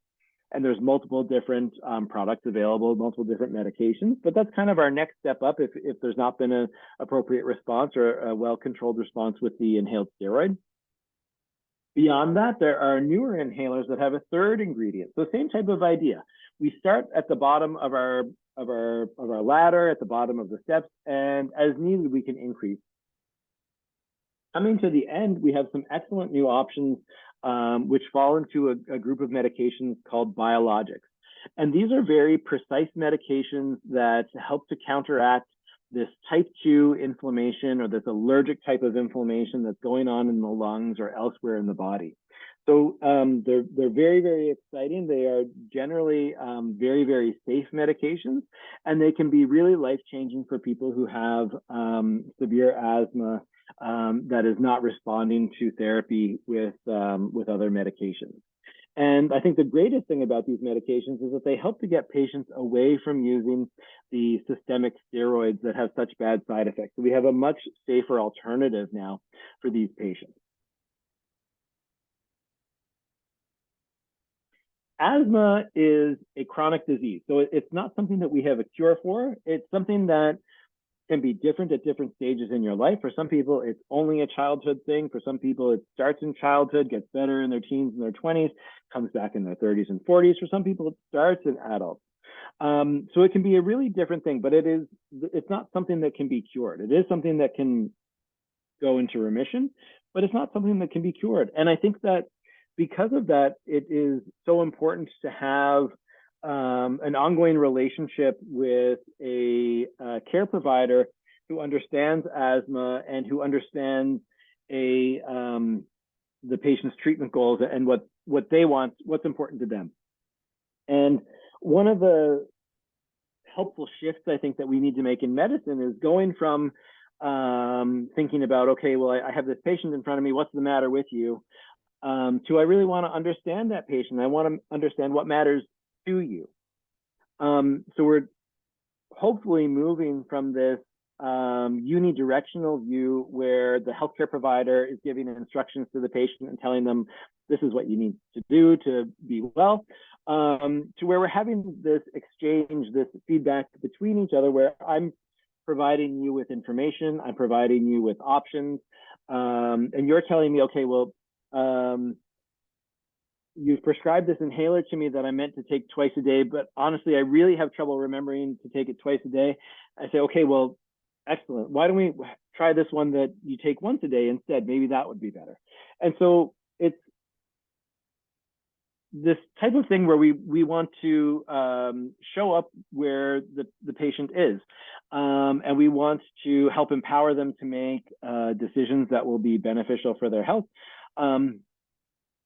And there's multiple different products available, multiple different medications. But that's kind of our next step up if there's not been an appropriate response or a well-controlled response with the inhaled steroid. Beyond that, there are newer inhalers that have a third ingredient. So same type of idea. We start at the bottom of our ladder, at the bottom of the steps, and as needed, we can increase. Coming to the end, we have some excellent new options which fall into a group of medications called biologics. And these are very precise medications that help to counteract this type 2 inflammation or this allergic type of inflammation that's going on in the lungs or elsewhere in the body. So they're very, very exciting. They are generally very, very safe medications, and they can be really life-changing for people who have severe asthma that is not responding to therapy with other medications. And I think the greatest thing about these medications is that they help to get patients away from using the systemic steroids that have such bad side effects. So we have a much safer alternative now for these patients. Asthma is a chronic disease. So it's not something that we have a cure for. It's something that can be different at different stages in your life. For some people, it's only a childhood thing. For some people, it starts in childhood, gets better in their teens and their 20s, comes back in their 30s and 40s. For some people, it starts in adults. So it can be a really different thing, but it's not something that can be cured. It is something that can go into remission, but it's not something that can be cured. And I think that because of that, it is so important to have an ongoing relationship with a care provider who understands asthma and who understands the patient's treatment goals and what they want, what's important to them. And one of the helpful shifts I think that we need to make in medicine is going from thinking about, okay, well, I have this patient in front of me, what's the matter with you? To I really want to understand that patient. I want to understand what matters to you. So we're hopefully moving from this unidirectional view where the healthcare provider is giving instructions to the patient and telling them this is what you need to do to be well, to where we're having this exchange, this feedback between each other, where I'm providing you with information, I'm providing you with options, and you're telling me, okay, well, you've prescribed this inhaler to me that I meant to take twice a day, but honestly, I really have trouble remembering to take it twice a day. I say, okay, well, excellent. Why don't we try this one that you take once a day instead? Maybe that would be better. And so it's this type of thing where we want to show up where the patient is. And we want to help empower them to make decisions that will be beneficial for their health.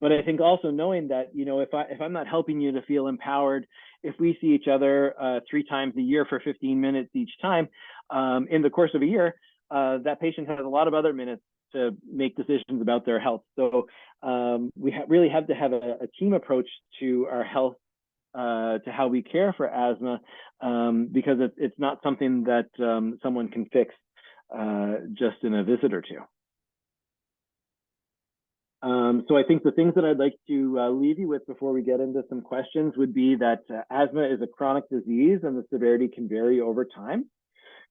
But I think also knowing that, if I'm not helping you to feel empowered, if we see each other 3 times a year for 15 minutes each time, in the course of a year, that patient has a lot of other minutes to make decisions about their health. So we really have to have a team approach to our health, to how we care for asthma, because it's not something that someone can fix just in a visit or two. So I think the things that I'd like to leave you with before we get into some questions would be that asthma is a chronic disease and the severity can vary over time.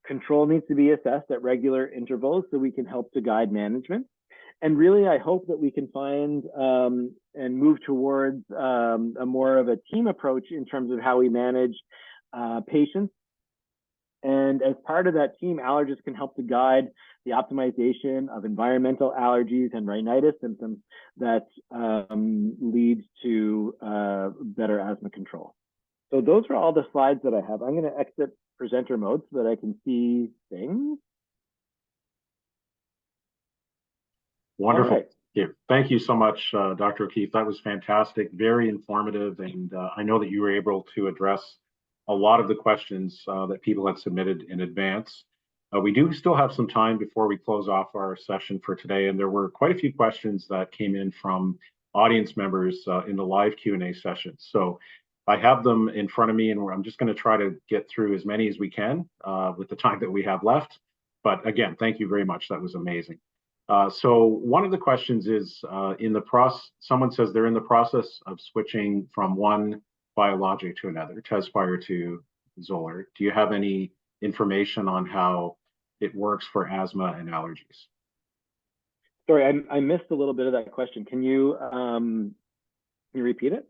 Control needs to be assessed at regular intervals so we can help to guide management. And really, I hope that we can find and move towards a more of a team approach in terms of how we manage patients. And as part of that team, allergists can help to guide the optimization of environmental allergies and rhinitis symptoms that lead to better asthma control. So those are all the slides that I have. I'm going to exit presenter mode so that I can see things. Wonderful. Right. Yeah. Thank you so much, Dr. O'Keefe. That was fantastic, very informative, and I know that you were able to address a lot of the questions that people had submitted in advance. We do still have some time before we close off our session for today, and there were quite a few questions that came in from audience members in the live Q&A session. So I have them in front of me, and I'm just going to try to get through as many as we can with the time that we have left. But again, thank you very much. That was amazing. So one of the questions is someone says they're in the process of switching from one biologic to another, Tezspire to Xolair. Do you have any information on how it works for asthma and allergies? Sorry, I missed a little bit of that question. Can you repeat it?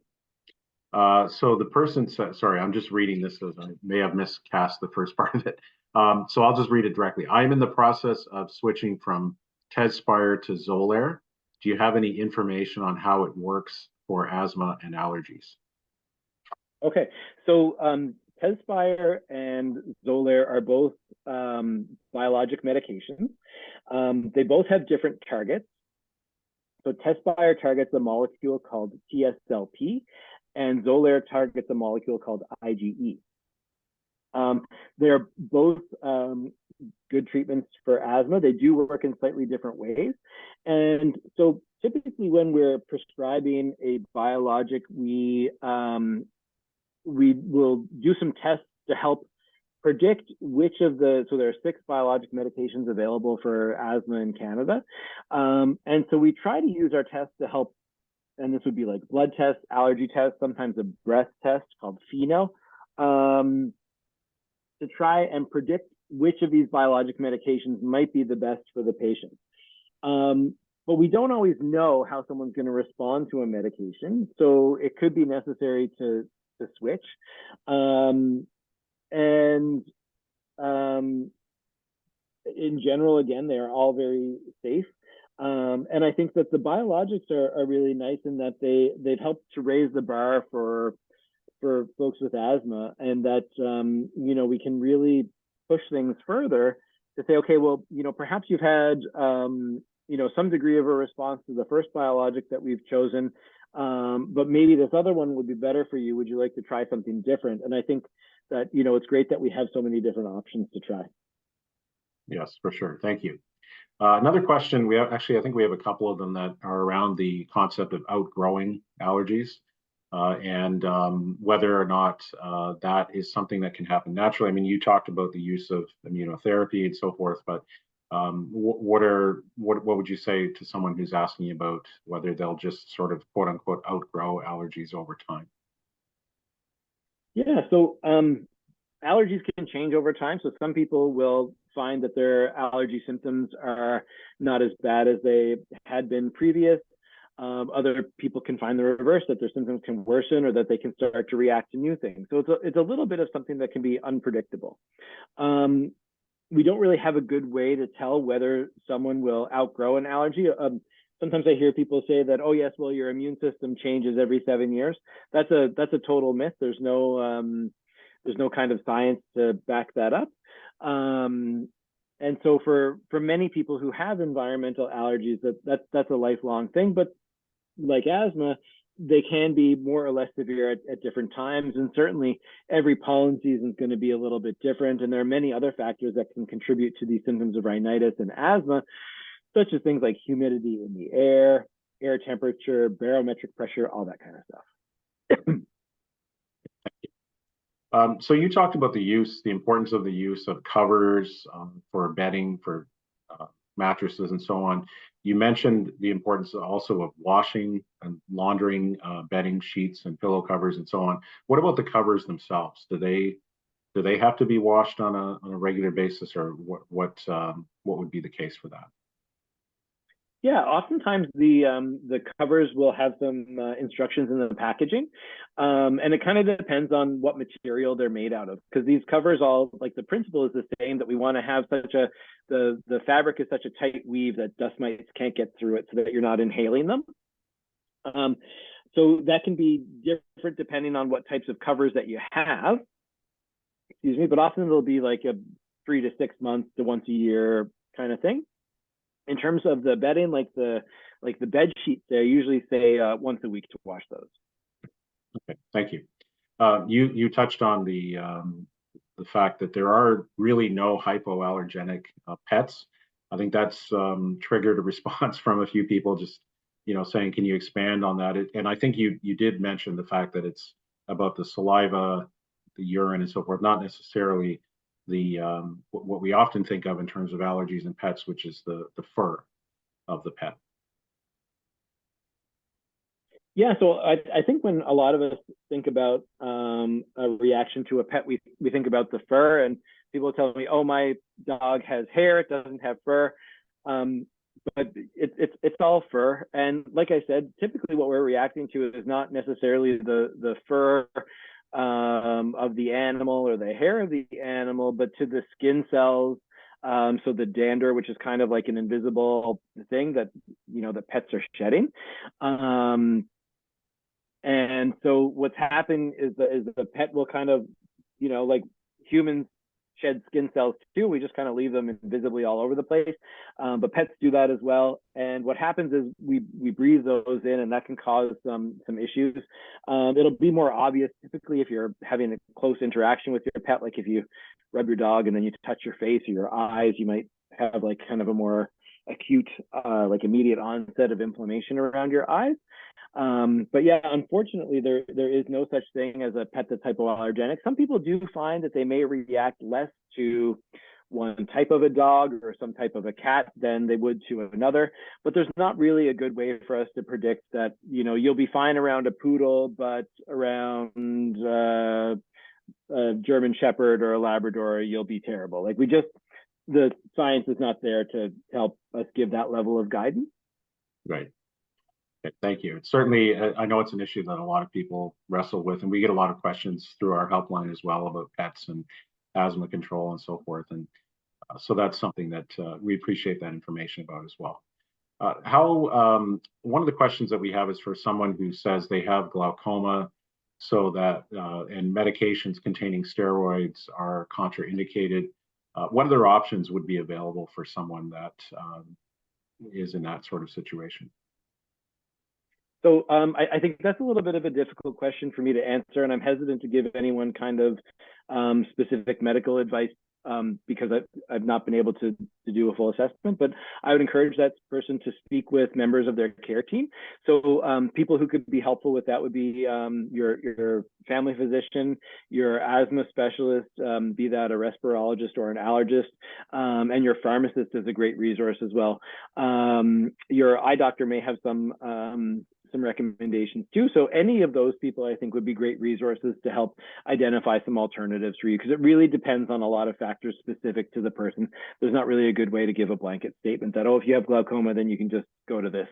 So the person said, sorry, I'm just reading this as I may have miscast the first part of it. So I'll just read it directly. I'm in the process of switching from Tezspire to Xolair. Do you have any information on how it works for asthma and allergies? Okay, so Tezspire and Xolair are both biologic medications. They both have different targets. So Tezspire targets a molecule called TSLP, and Xolair targets a molecule called IgE. They're both good treatments for asthma. They do work in slightly different ways. And so typically when we're prescribing a biologic, we will do some tests to help predict which of so there are 6 biologic medications available for asthma in Canada. And so we try to use our tests to help, and this would be like blood tests, allergy tests, sometimes a breath test called FeNO, to try and predict which of these biologic medications might be the best for the patient. But we don't always know how someone's going to respond to a medication, so it could be necessary to switch. In general, again, they are all very safe. And I think that the biologics are really nice in that they've helped to raise the bar for folks with asthma, and that we can really push things further to say, okay, well, perhaps you've had some degree of a response to the first biologic that we've chosen, but maybe this other one would be better for you. Would you like to try something different? And I think that it's great that we have so many different options to try. Yes, for sure. Thank you. Another question, I think we have a couple of them that are around the concept of outgrowing allergies. and whether or not that is something that can happen naturally. I mean, you talked about the use of immunotherapy and so forth, but what would you say to someone who's asking about whether they'll just sort of quote unquote outgrow allergies over time? Yeah, so allergies can change over time. So some people will find that their allergy symptoms are not as bad as they had been previous. Other people can find the reverse, that their symptoms can worsen or that they can start to react to new things. So it's a little bit of something that can be unpredictable. We don't really have a good way to tell whether someone will outgrow an allergy. Sometimes I hear people say that, oh yes, well, your immune system changes every 7 years. That's a total myth. There's no kind of science to back that up. And so for many people who have environmental allergies, that's a lifelong thing. But like asthma, they can be more or less severe at different times. And certainly every pollen season is going to be a little bit different. And there are many other factors that can contribute to these symptoms of rhinitis and asthma, such as things like humidity in the air temperature, barometric pressure, all that kind of stuff. So you talked about the importance of the use of covers for bedding, for mattresses, and so on. You mentioned the importance also of washing and laundering bedding sheets and pillow covers and so on. What about the covers themselves? Do they have to be washed on a regular basis, or what would be the case for that? Yeah, oftentimes the covers will have some instructions in the packaging, and it kind of depends on what material they're made out of. Because these covers, all like the principle is the same, that we want to have the fabric is such a tight weave that dust mites can't get through it, so that you're not inhaling them. So that can be different depending on what types of covers that you have. Excuse me, but often it'll be like a 3 to 6 months to once a year kind of thing. In terms of the bedding, like the bed sheets, they usually say once a week to wash those. Okay, thank you. You touched on the fact that there are really no hypoallergenic pets. I think that's triggered a response from a few people, just saying, "Can you expand on that?" And I think you did mention the fact that it's about the saliva, the urine, and so forth, not necessarily the what we often think of in terms of allergies in pets, which is the fur of the pet. Yeah, so I think when a lot of us think about a reaction to a pet, we think about the fur, and people tell me, "Oh, my dog has hair; it doesn't have fur." But it's all fur, and like I said, typically what we're reacting to is not necessarily the fur of the animal or the hair of the animal, but to the skin cells. So the dander, which is kind of like an invisible thing that the pets are shedding. And so what's happening is the pet will kind of, like humans shed skin cells too. We just kind of leave them invisibly all over the place. But pets do that as well. And what happens is we breathe those in, and that can cause some issues. It'll be more obvious typically if you're having a close interaction with your pet, like if you rub your dog and then you touch your face or your eyes, you might have like kind of a more acute, like immediate onset of inflammation around your eyes. But yeah, unfortunately, there is no such thing as a pet that's hypoallergenic. Some people do find that they may react less to one type of a dog or some type of a cat than they would to another. But there's not really a good way for us to predict that, you'll be fine around a poodle, but around a German Shepherd or a Labrador, you'll be terrible. Like the science is not there to help us give that level of guidance. Right. Okay, thank you. It's certainly, I know it's an issue that a lot of people wrestle with, and we get a lot of questions through our helpline as well about pets and asthma control and so forth. And so that's something that we appreciate that information about as well. One of the questions that we have is for someone who says they have glaucoma, so that and medications containing steroids are contraindicated. What other options would be available for someone that is in that sort of situation? So I think that's a little bit of a difficult question for me to answer, and I'm hesitant to give anyone kind of specific medical advice because I've not been able to do a full assessment, but I would encourage that person to speak with members of their care team. So people who could be helpful with that would be your family physician, your asthma specialist, be that a respirologist or an allergist, and your pharmacist is a great resource as well. Your eye doctor may have some recommendations too. So any of those people, I think, would be great resources to help identify some alternatives for you, because it really depends on a lot of factors specific to the person. There's not really a good way to give a blanket statement that, oh, if you have glaucoma, then you can just go to this.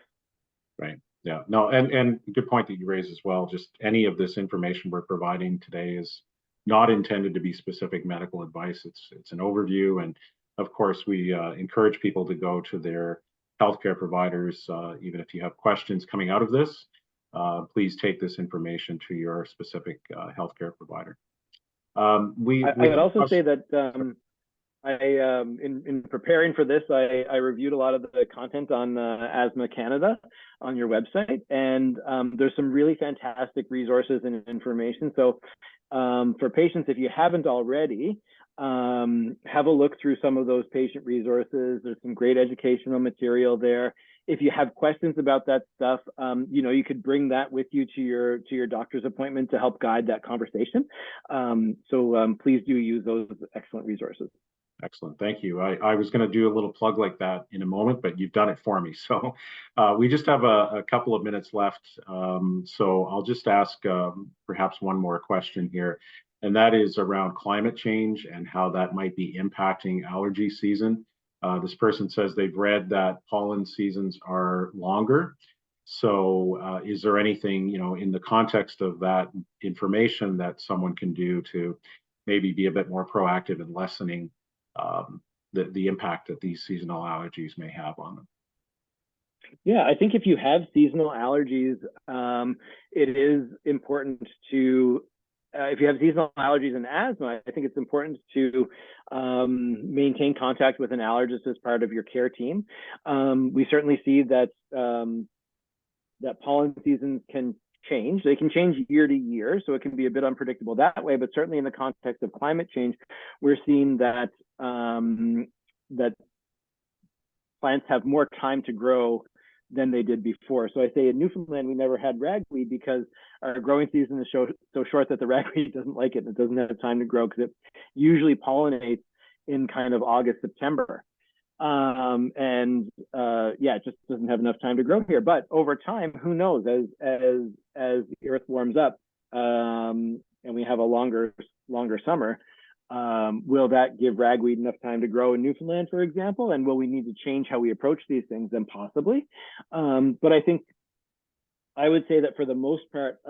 Right. Yeah. No, and good point that you raise as well. Just any of this information we're providing today is not intended to be specific medical advice. It's an overview, and of course, we encourage people to go to their healthcare providers. Even if you have questions coming out of this, please take this information to your specific healthcare provider. I would also say that in preparing for this, I reviewed a lot of the content on Asthma Canada on your website, and there's some really fantastic resources and information. So for patients, if you haven't already, have a look through some of those patient resources. There's some great educational material there. If you have questions about that stuff, you could bring that with you to your doctor's appointment to help guide that conversation. So please do use those excellent resources. Excellent. Thank you. I was going to do a little plug like that in a moment, but you've done it for me. So we just have a couple of minutes left. So I'll just ask perhaps one more question here, and that is around climate change and how that might be impacting allergy season. This person says they've read that pollen seasons are longer. So is there anything, in the context of that information that someone can do to maybe be a bit more proactive in lessening the impact that these seasonal allergies may have on them? Yeah, I think if you have seasonal allergies, it is important to, if you have seasonal allergies and asthma, I think it's important to maintain contact with an allergist as part of your care team. We certainly see that that pollen seasons can change. They can change year to year, so it can be a bit unpredictable that way. But certainly in the context of climate change, we're seeing that that plants have more time to grow than they did before. So I say in Newfoundland, we never had ragweed because our growing season is so short that the ragweed doesn't like it. And it doesn't have time to grow because it usually pollinates in kind of August, September. It just doesn't have enough time to grow here. But over time, who knows? As the earth warms up and we have a longer summer, will that give ragweed enough time to grow in Newfoundland, for example? And will we need to change how we approach these things? Then possibly. But I think I would say that for the most part,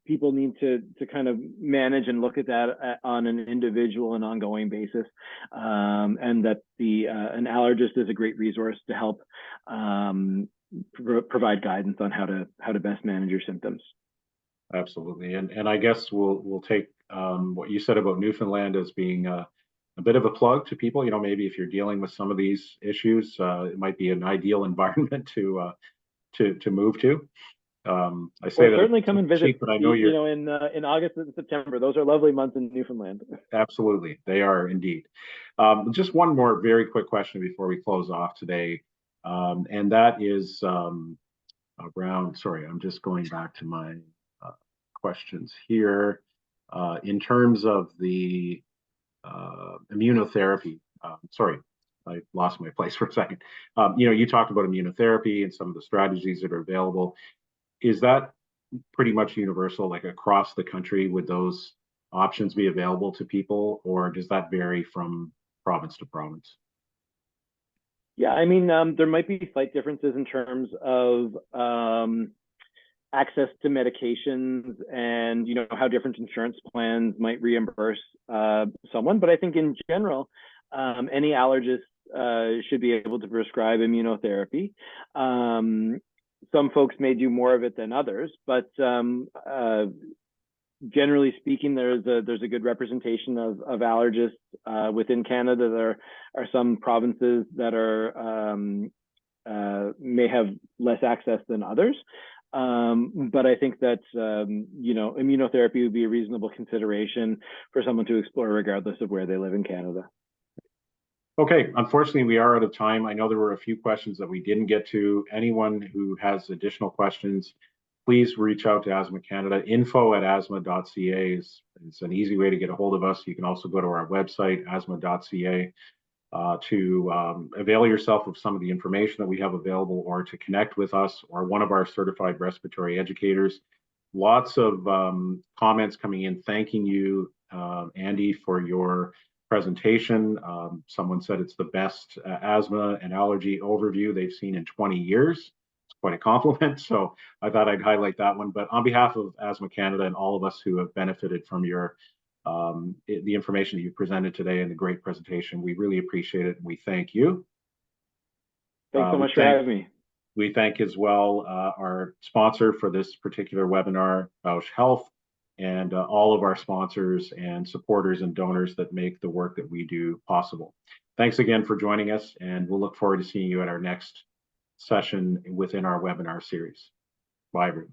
people need to kind of manage and look at that on an individual and ongoing basis, and that an allergist is a great resource to help provide guidance on how to best manage your symptoms. Absolutely, and I guess we'll take what you said about Newfoundland as being a bit of a plug to people. Maybe if you're dealing with some of these issues, it might be an ideal environment to move to. I say that certainly come and visit. Cheap, but I know you're in August and September. Those are lovely months in Newfoundland. Absolutely, they are indeed. Just one more very quick question before we close off today, and that is around. Sorry, I'm just going back to my questions here. In terms of the immunotherapy, sorry, I lost my place for a second. You talked about immunotherapy and some of the strategies that are available. Is that pretty much universal, like across the country? Would those options be available to people, or does that vary from province to province? Yeah, I mean, there might be slight differences in terms of access to medications and how different insurance plans might reimburse someone. But I think in general, any allergist should be able to prescribe immunotherapy. Some folks may do more of it than others, but generally speaking, there's a good representation of allergists within Canada. There are some provinces that may have less access than others. But I think that immunotherapy would be a reasonable consideration for someone to explore regardless of where they live in Canada. Okay, unfortunately, we are out of time. I know there were a few questions that we didn't get to. Anyone who has additional questions, please reach out to Asthma Canada. info@asthma.ca is an easy way to get a hold of us. You can also go to our website, asthma.ca, to avail yourself of some of the information that we have available, or to connect with us or one of our certified respiratory educators. Lots of comments coming in thanking you, Andy, for your presentation. Someone said it's the best asthma and allergy overview they've seen in 20 years. It's quite a compliment. So I thought I'd highlight that one. But on behalf of Asthma Canada and all of us who have benefited from the information that you presented today and the great presentation, we really appreciate it and we thank you. Thanks so much for having me. We thank as well our sponsor for this particular webinar, Bausch Health, and all of our sponsors and supporters and donors that make the work that we do possible. Thanks again for joining us, and we'll look forward to seeing you at our next session within our webinar series. Bye, everyone.